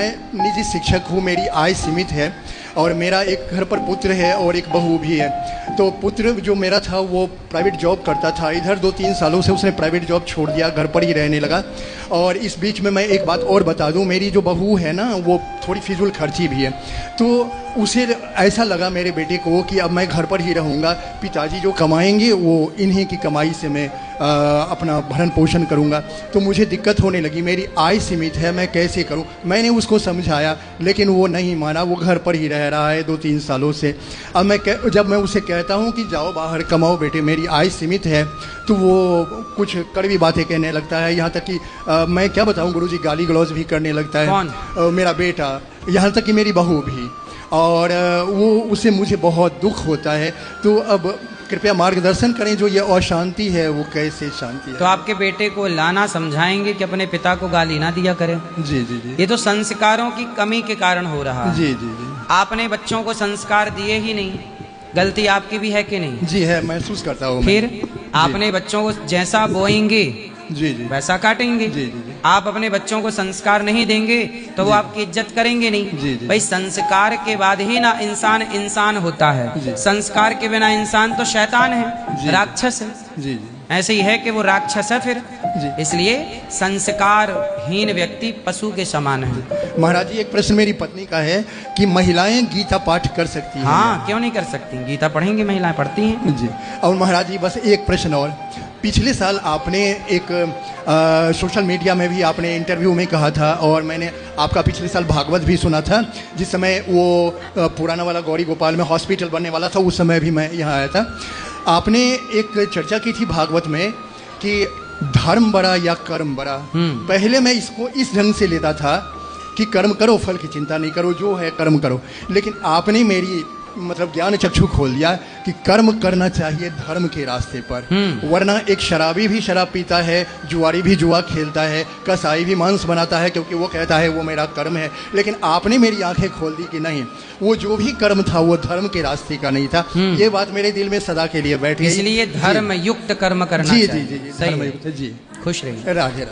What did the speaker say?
मैं निजी शिक्षक हूँ, मेरी आय सीमित है और मेरा एक घर पर पुत्र है और एक बहू भी है। तो पुत्र जो मेरा था वो प्राइवेट जॉब करता था, इधर 2-3 सालों से उसने प्राइवेट जॉब छोड़ दिया, घर पर ही रहने लगा। और इस बीच में मैं एक बात और बता दूं, मेरी जो बहू है ना वो थोड़ी फिजूल खर्ची भी है। तो उसे ऐसा लगा मेरे बेटे को कि अब मैं घर पर ही रहूँगा, पिताजी जो कमाएंगे वो इन्हीं की कमाई से मैं अपना भरण पोषण करूँगा। तो मुझे दिक्कत होने लगी, मेरी आय सीमित है, मैं कैसे करूँ। मैंने उसको समझाया लेकिन वो नहीं माना, वो घर पर ही रह रहा है 2-3 सालों से। अब जब मैं उसे कहता हूँ कि जाओ बाहर कमाओ बेटे, मेरी आय सीमित है, तो वो कुछ कड़वी बातें कहने लगता है। यहाँ तक कि मैं क्या बताऊँ गुरुजी, गाली गलौज भी करने लगता है। कौन? मेरा बेटा, यहाँ तक कि मेरी बहू भी। और वो उसे मुझे बहुत दुख होता है। तो अब कृपया मार्गदर्शन करें, जो ये अशांति है वो कैसे शांति है। तो आपके बेटे को लाना समझाएंगे कि अपने पिता को गाली ना दिया करें। जी जी जी। ये तो संस्कारों की कमी के कारण हो रहा है। जी जी जी। आपने बच्चों को संस्कार दिए ही नहीं, गलती आपकी भी है कि नहीं? जी है, महसूस करता हूँ। फिर आपने बच्चों को जैसा बोएंगे जी जी वैसा काटेंगे। जी जी जी। आप अपने बच्चों को संस्कार नहीं देंगे तो वो आपकी इज्जत करेंगे नहीं। जी जी। भाई संस्कार के बाद ही ना इंसान इंसान होता है। संस्कार के बिना इंसान तो शैतान है, राक्षस है। जी जी। ऐसे ही है कि वो राक्षस है फिर। इसलिए संस्कारहीन व्यक्ति पशु के समान है। महाराज जी, एक प्रश्न मेरी पत्नी का है कि महिलाएं गीता पाठ कर सकती हैं? हाँ, क्यों नहीं कर सकती? गीता पढ़ेंगी, महिलाएं पढ़ती हैं। जी। और महाराज जी बस एक प्रश्न और, पिछले साल आपने एक सोशल मीडिया में भी आपने इंटरव्यू में कहा था और मैंने आपका पिछले साल भागवत भी सुना था, जिस समय वो पुराना वाला गौरी गोपाल में हॉस्पिटल बनने वाला था, उस समय भी मैं यहाँ आया था। आपने एक चर्चा की थी भागवत में कि धर्म बड़ा या कर्म बड़ा। पहले मैं इसको इस ढंग से लेता था कि कर्म करो, फल की चिंता नहीं करो, जो है कर्म करो। लेकिन आपने मेरी मतलब ज्ञान चक्षु खोल दिया कि कर्म करना चाहिए धर्म के रास्ते पर। वरना एक शराबी भी शराब पीता है, जुआरी भी जुआ खेलता है, कसाई भी मांस बनाता है, क्योंकि वो कहता है वो मेरा कर्म है। लेकिन आपने मेरी आंखें खोल दी कि नहीं, वो जो भी कर्म था वो धर्म के रास्ते का नहीं था। ये बात मेरे दिल में सदा के लिए बैठ गई। इसलिए धर्म युक्त कर्म करना चाहिए। जी जी जी, धर्म युक्त। जी, खुश रहिए। राधे राधे।